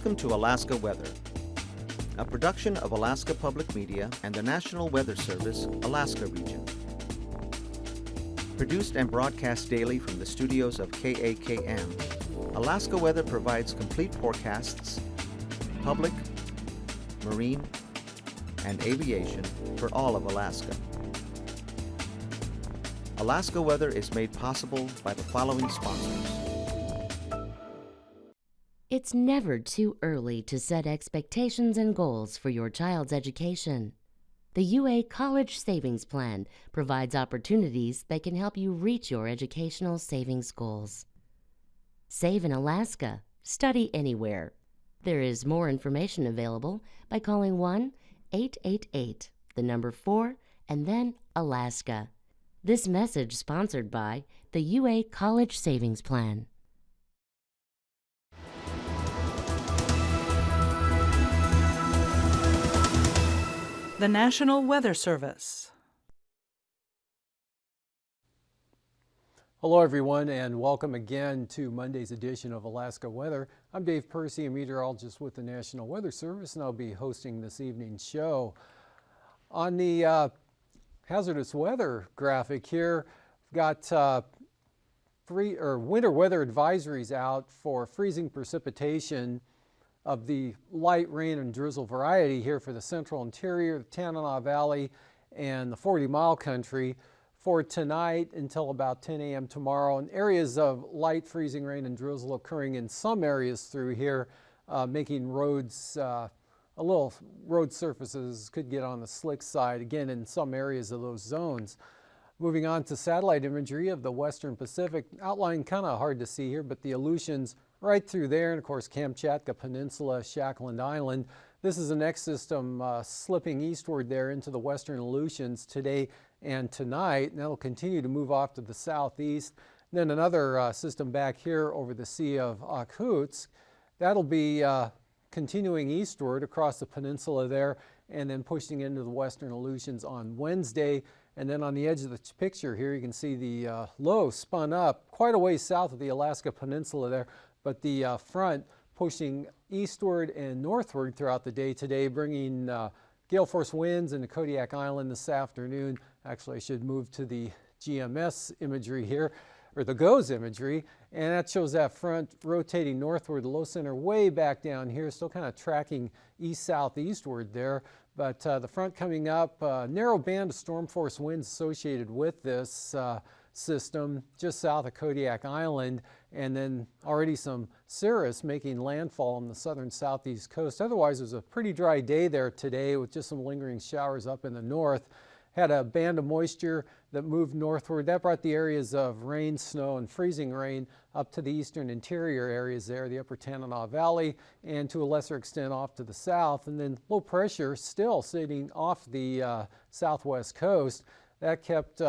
Welcome to Alaska Weather, a production of Alaska Public Media and the National Weather Service, Alaska Region. Produced and broadcast daily from the studios of KAKM, Alaska Weather provides complete forecasts, public, marine, and aviation for all of Alaska. Alaska Weather is made possible by the following sponsors. It's never too early to set expectations and goals for your child's education. The UA College Savings Plan provides opportunities that can help you reach your educational savings goals. Save in Alaska. Study anywhere. There is more information available by calling 1-888, the number 4, and then Alaska. This message sponsored by the UA College Savings Plan. The National Weather Service. Hello everyone, and welcome again to Monday's edition of Alaska Weather. I'm Dave Percy, a meteorologist with the National Weather Service, and I'll be hosting this evening's show. On the hazardous weather graphic here, we've got winter weather advisories out for freezing precipitation of the light rain and drizzle variety here for the central interior, the Tanana Valley, and the 40-mile country for tonight until about 10 a.m. tomorrow. And areas of light freezing rain and drizzle occurring in some areas through here, making roads, road surfaces could get on the slick side, again, in some areas of those zones. Moving on to satellite imagery of the Western Pacific, outline kind of hard to see here, but the Aleutians right through there, and of course Kamchatka Peninsula, Shackland Island. This is the next system slipping eastward there into the western Aleutians today and tonight, and that'll continue to move off to the southeast. And then another system back here over the Sea of AKwx. That'll be continuing eastward across the peninsula there and then pushing into the western Aleutians on Wednesday. And then on the edge of the picture here, you can see the low spun up quite a ways south of the Alaska Peninsula there, but the front pushing eastward and northward throughout the day today, bringing gale force winds into Kodiak Island this afternoon. Actually, I should move to the GMS imagery here, or the GOES imagery, and that shows that front rotating northward, the low center way back down here, still kind of tracking east-southeastward there. But the front coming up, narrow band of storm force winds associated with this system just south of Kodiak Island, and then already some cirrus making landfall on the southern southeast coast. Otherwise, it was a pretty dry day there today with just some lingering showers up in the north. Had a band of moisture that moved northward. That brought the areas of rain, snow, and freezing rain up to the eastern interior areas there, the upper Tanana Valley, and to a lesser extent off to the south. And then low pressure still sitting off the southwest coast. That kept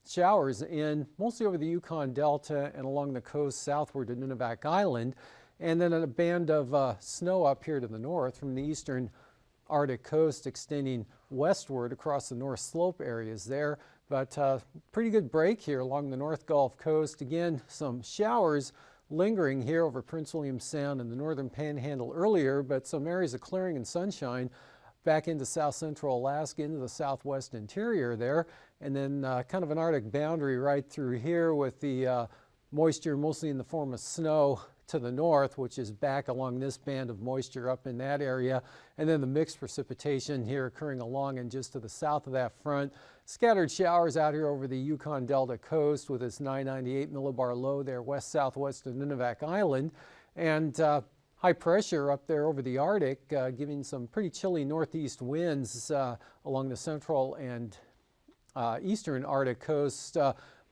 showers in mostly over the Yukon Delta and along the coast southward to Nunivak Island. And then a band of snow up here to the north from the eastern Arctic coast extending westward across the North Slope areas there. But pretty good break here along the North Gulf Coast. Again, some showers lingering here over Prince William Sound and the northern Panhandle earlier, but some areas of clearing and sunshine back into south central Alaska, into the southwest interior there. And then kind of an Arctic boundary right through here with the moisture mostly in the form of snow to the north, which is back along this band of moisture up in that area. And then the mixed precipitation here occurring along and just to the south of that front. Scattered showers out here over the Yukon Delta coast with its 998 millibar low there west-southwest of Nunivak Island. And high pressure up there over the Arctic, giving some pretty chilly northeast winds along the central and eastern Arctic coast.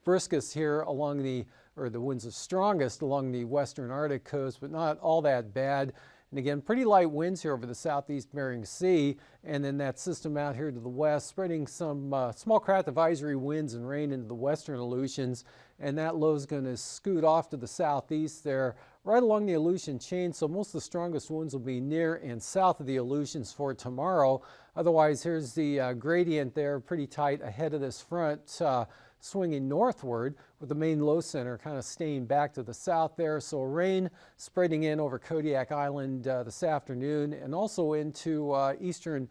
Briskest here along the winds are strongest along the western Arctic coast, but not all that bad. And again, pretty light winds here over the southeast Bering Sea, and then that system out here to the west, spreading some small craft advisory winds and rain into the western Aleutians, and that low is going to scoot off to the southeast there, right along the Aleutian chain, so most of the strongest winds will be near and south of the Aleutians for tomorrow. Otherwise, here's the gradient there, pretty tight ahead of this front. swinging northward with the main low center kind of staying back to the south there. So rain spreading in over Kodiak Island this afternoon and also into eastern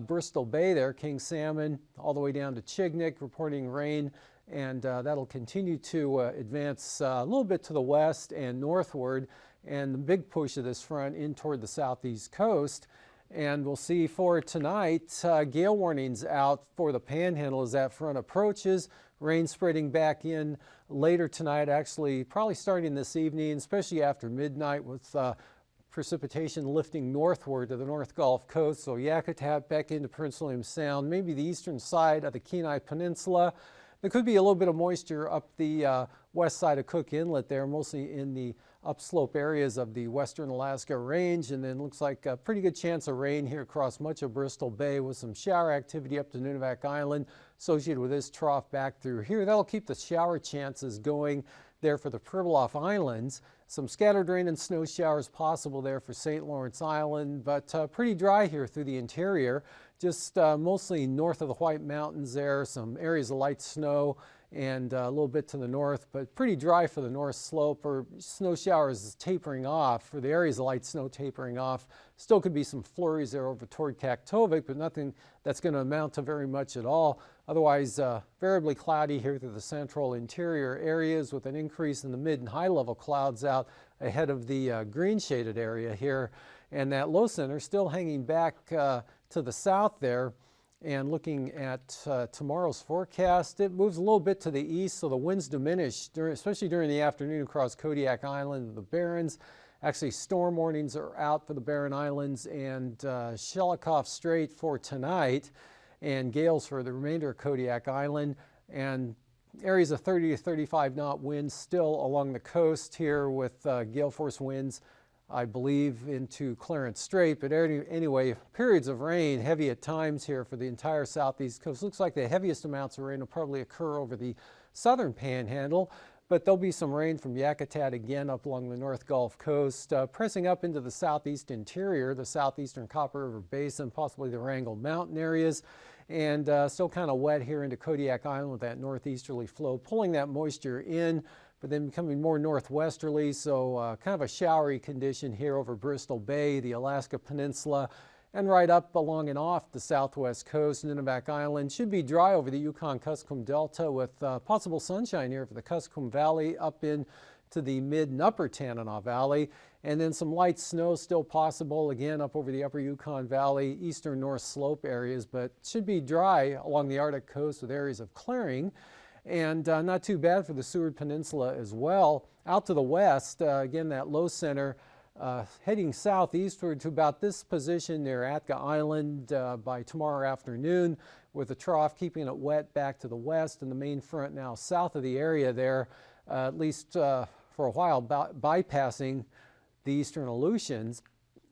Bristol Bay there, King Salmon, all the way down to Chignik, reporting rain. And that'll continue to advance a little bit to the west and northward, and the big push of this front in toward the southeast coast. And we'll see for tonight, gale warnings out for the Panhandle as that front approaches. Rain spreading back in later tonight, actually probably starting this evening, especially after midnight, with precipitation lifting northward to the North Gulf Coast. So Yakutat back into Prince William Sound, maybe the eastern side of the Kenai Peninsula. There could be a little bit of moisture up the west side of Cook Inlet there, mostly in the upslope areas of the western Alaska Range, and then looks like a pretty good chance of rain here across much of Bristol Bay with some shower activity up to Nunivak Island associated with this trough back through here. That'll keep the shower chances going there for the Pribilof Islands. Some scattered rain and snow showers possible there for St. Lawrence Island, but pretty dry here through the interior. Just mostly north of the White Mountains there, some areas of light snow and a little bit to the north, but pretty dry for the north slope, or snow showers tapering off for the areas of light snow tapering off. Still could be some flurries there over toward Kaktovik, but nothing that's going to amount to very much at all. Otherwise, variably cloudy here through the central interior areas with an increase in the mid and high level clouds out ahead of the green shaded area here. And that low center still hanging back to the south there. And looking at tomorrow's forecast, it moves a little bit to the east, so the winds diminish, especially during the afternoon across Kodiak Island and the Barrens. Actually, storm warnings are out for the Barren Islands and Shelikof Strait for tonight, and gales for the remainder of Kodiak Island, and areas of 30 to 35 knot winds still along the coast here with gale force winds, I believe, into Clarence Strait. But anyway, periods of rain, heavy at times here for the entire southeast coast. Looks like the heaviest amounts of rain will probably occur over the southern Panhandle, but there'll be some rain from Yakutat again up along the North Gulf Coast, pressing up into the southeast interior, the southeastern Copper River Basin, possibly the Wrangell Mountain areas, and still kind of wet here into Kodiak Island with that northeasterly flow, pulling that moisture in, but then becoming more northwesterly, so kind of a showery condition here over Bristol Bay, the Alaska Peninsula, and right up along and off the southwest coast. Nunivak Island should be dry over the Yukon-Kuskokwim Delta with possible sunshine here for the Kuskokwim Valley up into the mid and upper Tanana Valley, and then some light snow still possible again up over the upper Yukon Valley, eastern North Slope areas, but should be dry along the Arctic coast with areas of clearing. And not too bad for the Seward Peninsula as well. Out to the west, again, that low center heading southeastward to about this position near Atka Island by tomorrow afternoon, with the trough keeping it wet back to the west, and the main front now south of the area there, at least for a while, bypassing the eastern Aleutians.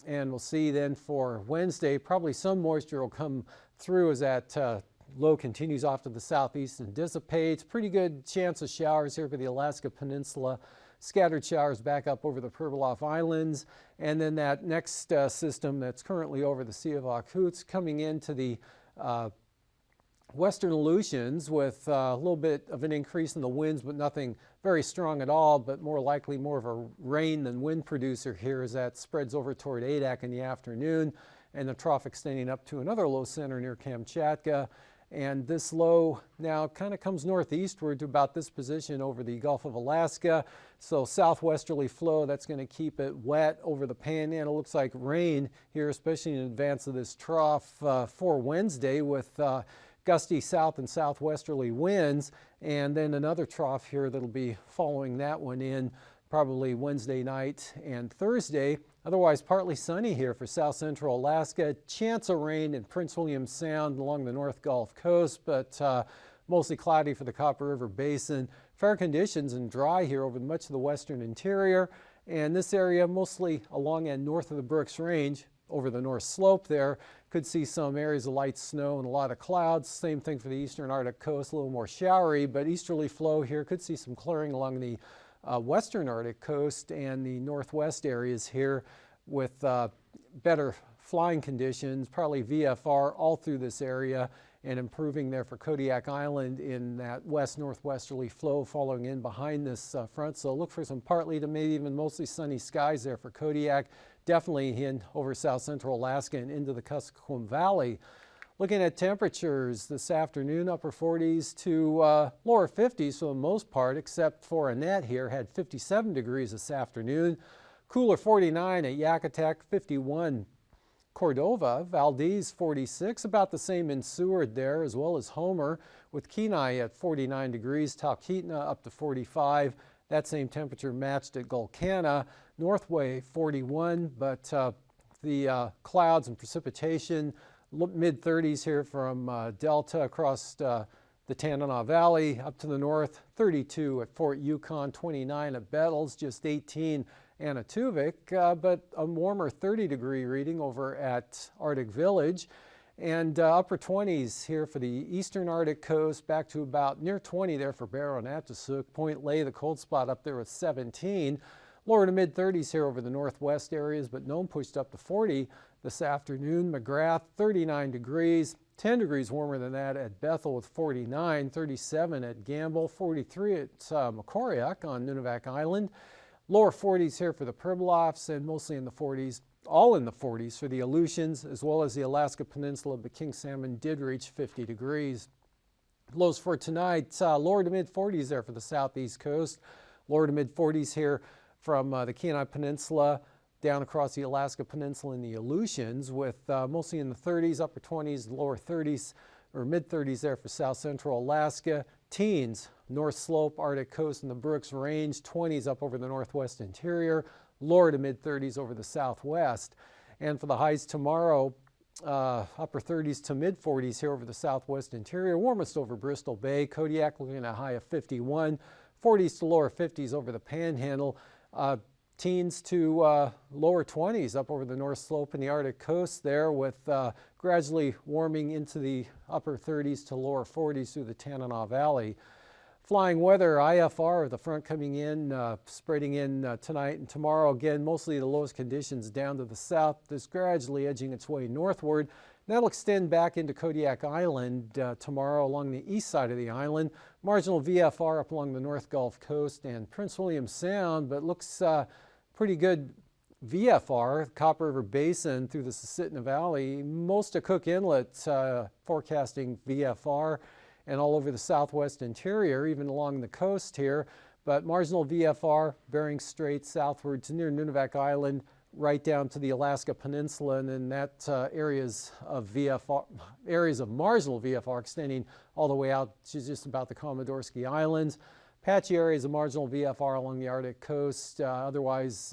And we'll see then for Wednesday, probably some moisture will come through as that low continues off to the southeast and dissipates. Pretty good chance of showers here for the Alaska Peninsula. Scattered showers back up over the Pribilof Islands. And then that next system that's currently over the Sea of Okhotsk coming into the western Aleutians with a little bit of an increase in the winds, but nothing very strong at all, but more likely more of a rain than wind producer here as that spreads over toward Adak in the afternoon, and the trough extending up to another low center near Kamchatka. And this low now kind of comes northeastward to about this position over the Gulf of Alaska. So southwesterly flow, that's going to keep it wet over the Panhandle. Looks like rain here, especially in advance of this trough for Wednesday with gusty south and southwesterly winds. And then another trough here that'll be following that one in probably Wednesday night and Thursday. Otherwise, partly sunny here for south central Alaska. Chance of rain in Prince William Sound along the North Gulf Coast, but mostly cloudy for the Copper River Basin. Fair conditions and dry here over much of the western interior. And this area mostly along and north of the Brooks Range over the North Slope there. Could see some areas of light snow and a lot of clouds. Same thing for the eastern Arctic coast, a little more showery, but easterly flow here. Could see some clearing along the western Arctic coast and the northwest areas here with better flying conditions, probably VFR all through this area, and improving there for Kodiak Island in that west-northwesterly flow following in behind this front. So look for some partly to maybe even mostly sunny skies there for Kodiak, definitely in over south central Alaska and into the Kuskokwim Valley. Looking at temperatures this afternoon, upper 40s to lower 50s for the most part, except for Annette here, had 57 degrees this afternoon. Cooler 49 at Yakutak, 51 Cordova, Valdez 46, about the same in Seward there, as well as Homer, with Kenai at 49 degrees, Talkeetna up to 45. That same temperature matched at Gulkana. Northway 41, but the clouds and precipitation, mid-30s here from Delta across the Tanana Valley up to the north, 32 at Fort Yukon, 29 at Bettles, just 18 Anatuvik, but a warmer 30-degree reading over at Arctic Village, and upper 20s here for the eastern Arctic coast, back to about near 20 there for Barrow and Atasuk. Point Lay, the cold spot up there with 17. Lower to mid-30s here over the northwest areas, but Nome pushed up to 40 this afternoon. McGrath, 39 degrees, 10 degrees warmer than that at Bethel with 49, 37 at Gamble, 43 at Macoriac on Nunivak Island. Lower 40s here for the Pribilofs, and mostly in the 40s, all in the 40s for the Aleutians, as well as the Alaska Peninsula, but King Salmon did reach 50 degrees. Lows for tonight, lower to mid-40s there for the southeast coast, lower to mid-40s here from the Kenai Peninsula down across the Alaska Peninsula and the Aleutians, with mostly in the 30s, upper 20s, lower 30s, or mid-30s there for south central Alaska. Teens, North Slope, Arctic Coast, and the Brooks Range, 20s up over the northwest interior, lower to mid-30s over the southwest. And for the highs tomorrow, upper 30s to mid-40s here over the southwest interior, warmest over Bristol Bay. Kodiak looking at a high of 51, 40s to lower 50s over the Panhandle. Teens to lower 20s up over the North Slope and the Arctic coast there, with gradually warming into the upper 30s to lower 40s through the Tanana Valley. Flying weather, IFR, the front coming in, spreading in tonight and tomorrow. Again, mostly the lowest conditions down to the south, just gradually edging its way northward. That'll extend back into Kodiak Island tomorrow along the east side of the island. Marginal VFR up along the North Gulf Coast and Prince William Sound, but looks pretty good VFR, Copper River Basin through the Susitna Valley. Most of Cook Inlet forecasting VFR, and all over the southwest interior, even along the coast here. But marginal VFR, Bering Strait southward to near Nunivak Island, right down to the Alaska Peninsula, and then that areas of marginal VFR extending all the way out to just about the Komodorsky Islands. Patchy areas of marginal VFR along the Arctic coast, otherwise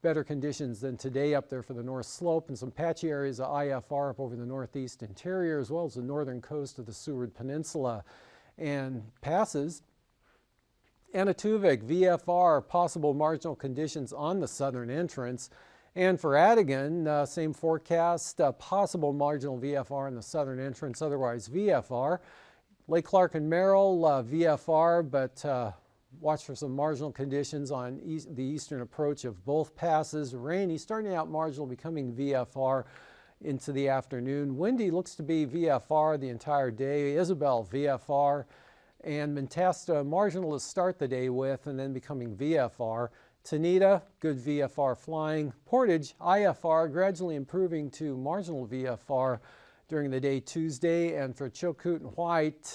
better conditions than today up there for the North Slope, and some patchy areas of IFR up over the northeast interior, as well as the northern coast of the Seward Peninsula. And passes, Anatuvik, VFR, possible marginal conditions on the southern entrance. And for Adigan, same forecast, possible marginal VFR in the southern entrance, otherwise VFR. Lake Clark and Merrill, VFR, but watch for some marginal conditions on the eastern approach of both passes. Rainy, starting out marginal, becoming VFR into the afternoon. Windy looks to be VFR the entire day. Isabel, VFR. And Mentasta, marginal to start the day with, and then becoming VFR. Tanita, good VFR flying. Portage, IFR, gradually improving to marginal VFR during the day Tuesday. And for Chilkoot and White,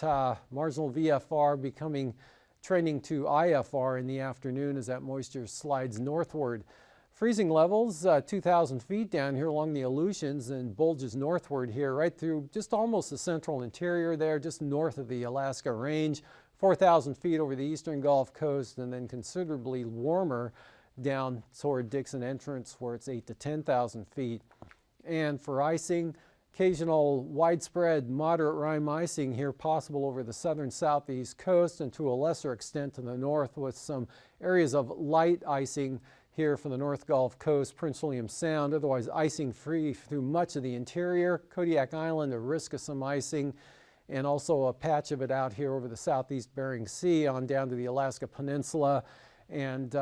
marginal VFR trending to IFR in the afternoon as that moisture slides northward. Freezing levels, 2,000 feet down here along the Aleutians, and bulges northward here right through just almost the central interior there, just north of the Alaska Range. 4,000 feet over the eastern Gulf Coast, and then considerably warmer down toward Dixon Entrance where it's 8,000 to 10,000 feet. And for icing, occasional widespread moderate rime icing here possible over the southern southeast coast, and to a lesser extent to the north, with some areas of light icing here for the North Gulf Coast, Prince William Sound, otherwise icing free through much of the interior. Kodiak Island, a risk of some icing, and also a patch of it out here over the southeast Bering Sea on down to the Alaska Peninsula. And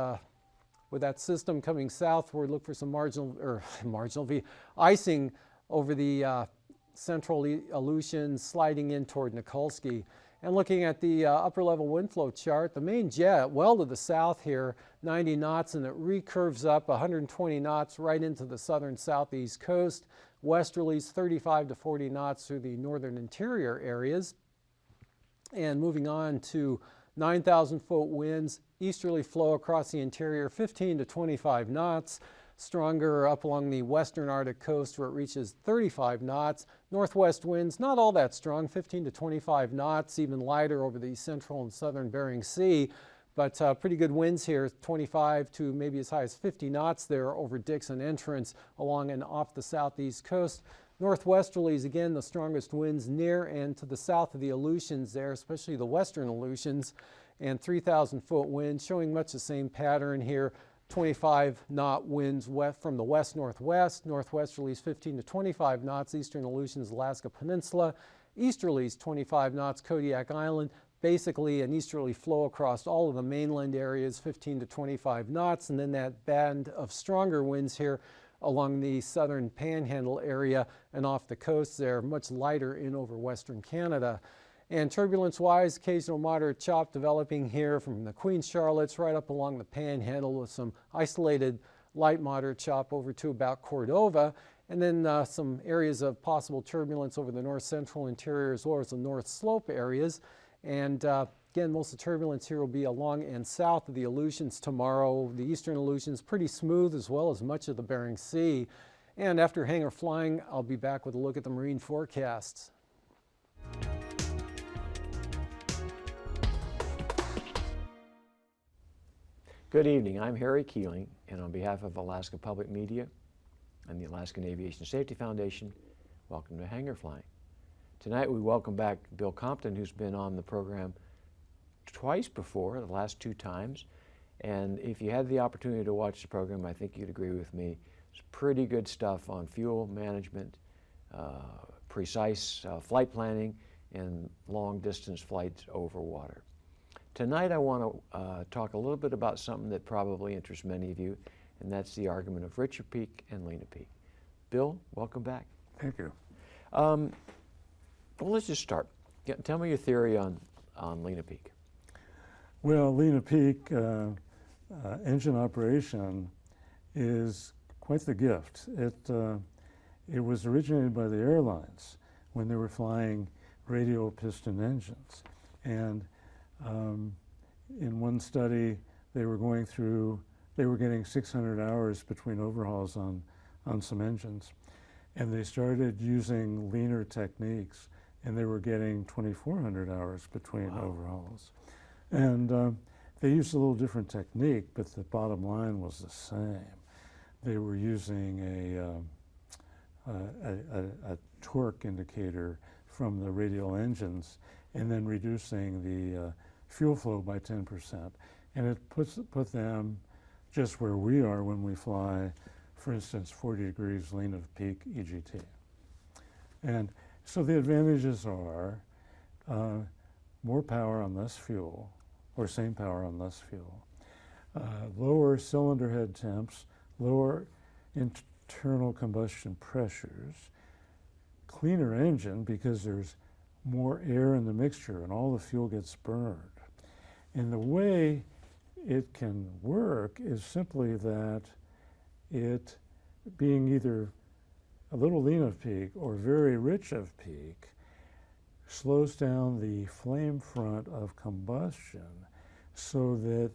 with that system coming southward, look for some marginal icing over the central Aleutians sliding in toward Nikolsky. And looking at the upper level wind flow chart, the main jet well to the south here, 90 knots, and it recurves up 120 knots right into the southern southeast coast. Westerlies 35 to 40 knots through the northern interior areas. And moving on to 9,000 foot winds, easterly flow across the interior 15 to 25 knots. Stronger up along the western Arctic coast where it reaches 35 knots. Northwest winds not all that strong, 15 to 25 knots, even lighter over the central and southern Bering Sea. But pretty good winds here, 25 to maybe as high as 50 knots there over Dixon Entrance along and off the southeast coast. Northwesterlies, again, the strongest winds near and to the south of the Aleutians there, especially the western Aleutians, and 3,000 foot winds showing much the same pattern here. 25 knot winds from the west-northwest, northwesterlies 15 to 25 knots, eastern Aleutians, Alaska Peninsula, easterlies 25 knots, Kodiak Island, basically an easterly flow across all of the mainland areas, 15 to 25 knots, and then that band of stronger winds here along the southern panhandle area and off the coast there, much lighter in over western Canada. And turbulence-wise, occasional moderate chop developing here from the Queen Charlottes right up along the panhandle with some isolated light moderate chop over to about Cordova. And then some areas of possible turbulence over the north central interior as well as the north slope areas. And again, most of the turbulence here will be along and south of the Aleutians tomorrow. The eastern Aleutians pretty smooth as well as much of the Bering Sea. And after hangar flying, I'll be back with a look at the marine forecasts. Good evening, I'm Harry Keeling, and on behalf of Alaska Public Media and the Alaskan Aviation Safety Foundation, welcome to Hangar Flying. Tonight we welcome back Bill Compton, who's been on the program twice before, the last 2 times, and if you had the opportunity to watch the program, I think you'd agree with me. It's pretty good stuff on fuel management, precise flight planning, and long-distance flights over water. Tonight I want to talk a little bit about something that probably interests many of you, and that's the argument of Richard Peak and Lena Peak. Bill, welcome back. Thank you. Well, let's just start. Tell me your theory on Lena Peak. Well, Lena Peak engine operation is quite the gift. It was originated by the airlines when they were flying radial piston engines. And in one study, they were getting 600 hours between overhauls on some engines. And they started using leaner techniques, and they were getting 2,400 hours between overhauls. And they used a little different technique, but the bottom line was the same. They were using a torque indicator from the radial engines and then reducing the fuel flow by 10%. And it put them just where we are when we fly, for instance, 40 degrees Lena Peak EGT. And so the advantages are more power on less fuel, or same power on less fuel, lower cylinder head temps, lower internal combustion pressures, cleaner engine because there's more air in the mixture and all the fuel gets burned. And the way it can work is simply that it being either a little lean of peak or very rich of peak slows down the flame front of combustion so that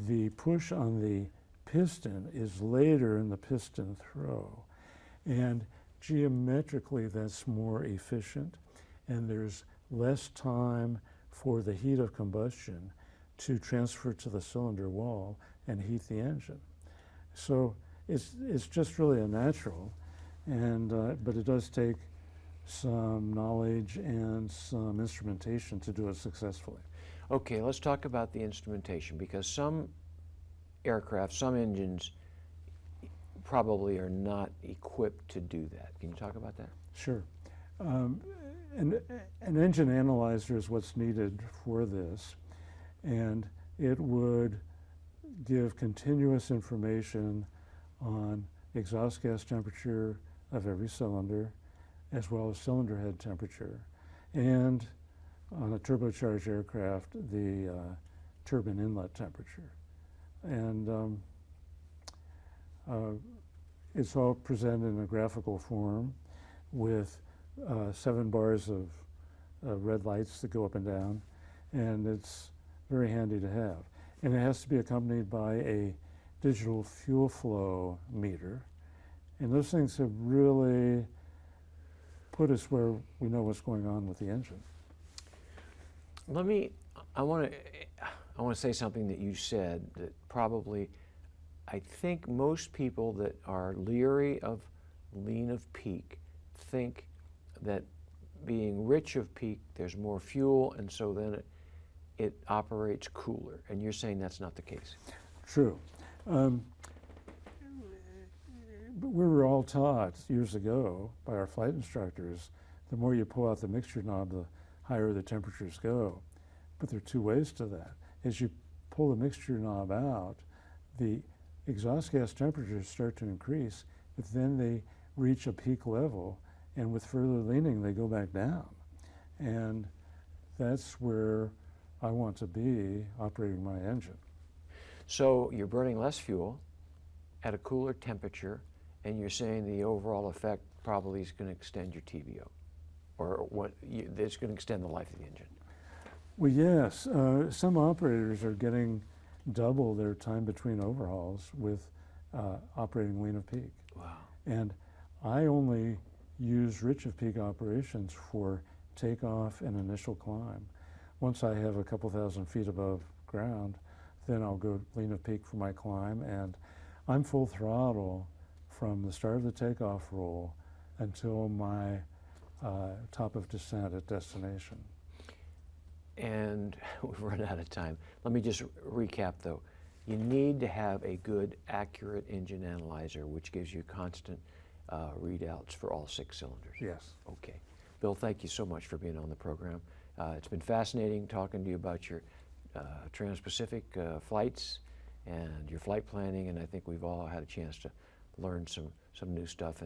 the push on the piston is later in the piston throw. And geometrically that's more efficient, and there's less time for the heat of combustion to transfer to the cylinder wall and heat the engine. So it's just really a natural, and but it does take some knowledge and some instrumentation to do it successfully. Okay, let's talk about the instrumentation, because some aircraft, some engines probably are not equipped to do that. Can you talk about that? Sure. An engine analyzer is what's needed for this, and it would give continuous information on exhaust gas temperature of every cylinder as well as cylinder head temperature, and on a turbocharged aircraft, the turbine inlet temperature. And it's all presented in a graphical form with 7 bars of red lights that go up and down, and it's very handy to have. And it has to be accompanied by a digital fuel flow meter, and those things have really put us where we know what's going on with the engine. I want to say something that you said that probably, I think most people that are leery of lean of peak think that being rich of peak, there's more fuel, and so then it operates cooler. And you're saying that's not the case. True. But we were all taught years ago by our flight instructors, the more you pull out the mixture knob, the higher the temperatures go. But there are 2 ways to that. As you pull the mixture knob out, the exhaust gas temperatures start to increase, but then they reach a peak level, and with further leaning, they go back down. And that's where I want to be operating my engine. So you're burning less fuel at a cooler temperature, and you're saying the overall effect probably is going to extend your TBO, or it's going to extend the life of the engine. Well, yes. Some operators are getting double their time between overhauls with operating lean of peak. Wow. And I only use rich of peak operations for takeoff and initial climb. Once I have a couple thousand feet above ground, then I'll go lean of peak for my climb, and I'm full throttle from the start of the takeoff roll until my top of descent at destination. And we've run out of time. Let me just recap though. You need to have a good, accurate engine analyzer, which gives you constant readouts for all 6 cylinders. Yes. Okay. Bill, thank you so much for being on the program. It's been fascinating talking to you about your Trans-Pacific flights and your flight planning, and I think we've all had a chance to learn some new stuff,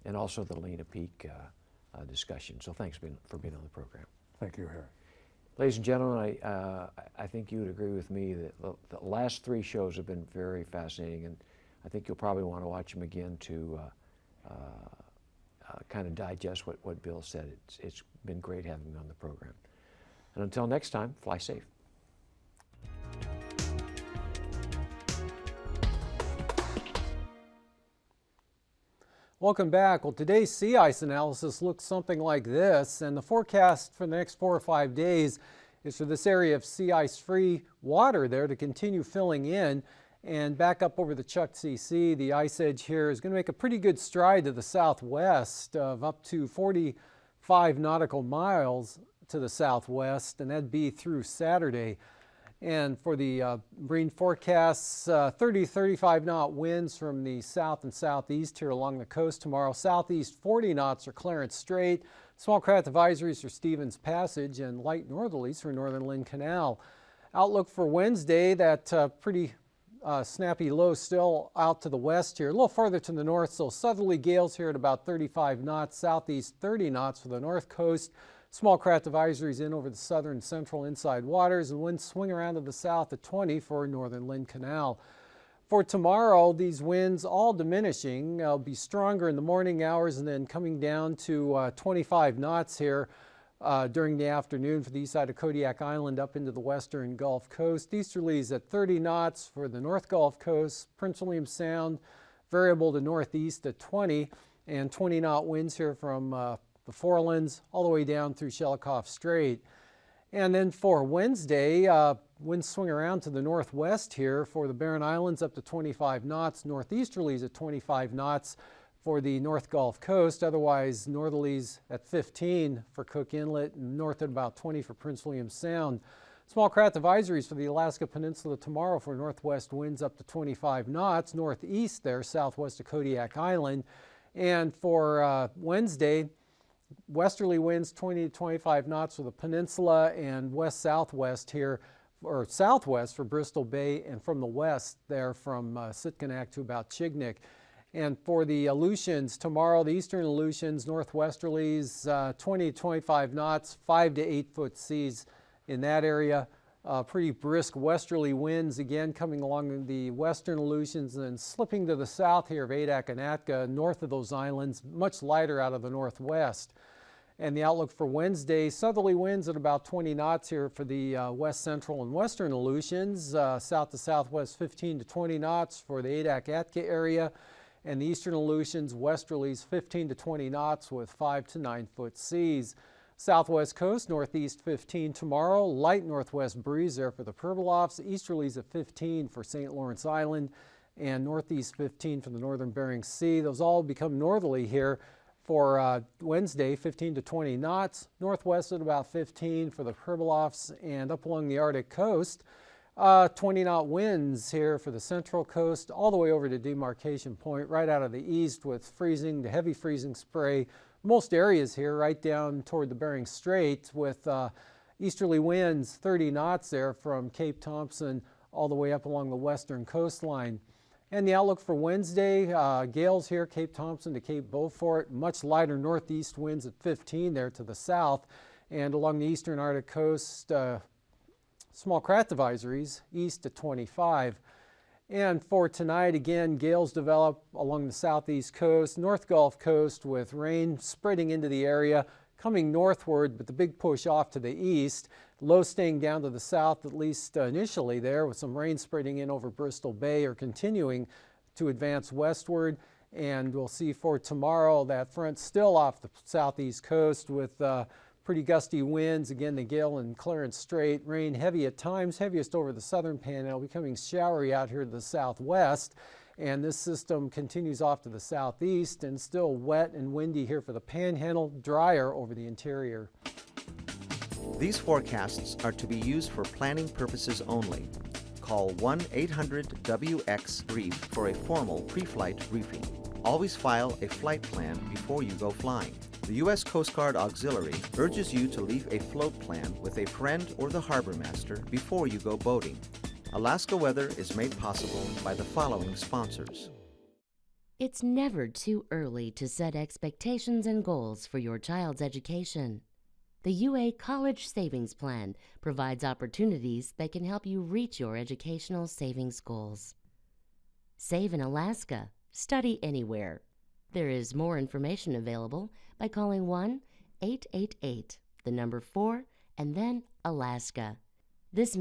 and also the lean of peak discussion. So thanks for being on the program. Thank you, Harry. Ladies and gentlemen, I think you would agree with me that the last 3 shows have been very fascinating, and I think you'll probably want to watch them again to kind of digest what Bill said. It's been great having him on the program. And until next time, fly safe. Welcome back. Well, today's sea ice analysis looks something like this, and the forecast for the next 4 or 5 days is for this area of sea ice-free water there to continue filling in. And back up over the Chukchi Sea, the ice edge here is going to make a pretty good stride to the southwest of up to 45 nautical miles to the southwest, and that'd be through Saturday. And for the marine forecasts, 30-35 knot winds from the south and southeast here along the coast tomorrow. Southeast 40 knots for Clarence Strait. Small craft advisories for Stevens Passage, and light northerlies for Northern Lynn Canal. Outlook for Wednesday, that pretty snappy low still out to the west here. A little farther to the north, so southerly gales here at about 35 knots. Southeast 30 knots for the north coast. Small craft advisories in over the southern central inside waters, and winds swing around to the south at 20 for Northern Lynn Canal. For tomorrow, these winds all diminishing. They'll be stronger in the morning hours and then coming down to 25 knots here during the afternoon for the east side of Kodiak Island up into the western Gulf Coast. Easterlies at 30 knots for the North Gulf Coast. Prince William Sound variable to northeast at 20, and 20 knot winds here from the Forelands all the way down through Shelikof Strait. And then for Wednesday, winds swing around to the northwest here for the Barren Islands up to 25 knots, northeasterlies at 25 knots for the North Gulf Coast, otherwise northerlies at 15 for Cook Inlet, and north at about 20 for Prince William Sound. Small craft advisories for the Alaska Peninsula tomorrow for northwest winds up to 25 knots, northeast there, southwest of Kodiak Island. And for Wednesday, westerly winds 20 to 25 knots for the peninsula, and west-southwest here, or southwest for Bristol Bay, and from the west there from Sitkinak to about Chignik. And for the Aleutians, tomorrow, the eastern Aleutians, northwesterlies, 20 to 25 knots, 5 to 8 foot seas in that area. Pretty brisk westerly winds again coming along the western Aleutians and then slipping to the south here of Adak and Atka, north of those islands, much lighter out of the northwest. And the outlook for Wednesday, southerly winds at about 20 knots here for the west central and western Aleutians, south to southwest 15 to 20 knots for the Adak-Atka area, and the eastern Aleutians, westerlies 15 to 20 knots with 5 to 9 foot seas. Southwest coast, northeast 15 tomorrow, light northwest breeze there for the Pribilofs, easterlies at 15 for St. Lawrence Island, and northeast 15 for the northern Bering Sea. Those all become northerly here for Wednesday, 15 to 20 knots, northwest at about 15 for the Pribilofs, and up along the Arctic coast, 20-knot winds here for the central coast, all the way over to demarcation point, right out of the east with freezing to heavy freezing spray. Most areas here right down toward the Bering Strait with easterly winds 30 knots there from Cape Thompson all the way up along the western coastline. And the outlook for Wednesday, gales here, Cape Thompson to Cape Beaufort, much lighter northeast winds at 15 there to the south. And along the eastern Arctic coast, small craft advisories, east to 25. And for tonight, again, gales develop along the southeast coast, North Gulf Coast with rain spreading into the area, coming northward, but the big push off to the east. Low staying down to the south, at least initially there, with some rain spreading in over Bristol Bay or continuing to advance westward. And we'll see for tomorrow that front still off the southeast coast with pretty gusty winds. Again, the gale in Clarence Strait, rain heavy at times, heaviest over the southern panhandle, becoming showery out here to the southwest. And this system continues off to the southeast and still wet and windy here for the panhandle, drier over the interior. These forecasts are to be used for planning purposes only. Call 1-800-WX-BRIEF for a formal pre-flight briefing. Always file a flight plan before you go flying. The U.S. Coast Guard Auxiliary urges you to leave a float plan with a friend or the harbor master before you go boating. Alaska Weather is made possible by the following sponsors. It's never too early to set expectations and goals for your child's education. The UA College Savings Plan provides opportunities that can help you reach your educational savings goals. Save in Alaska. Study anywhere. There is more information available by calling 1-888, the number 4, and then Alaska. This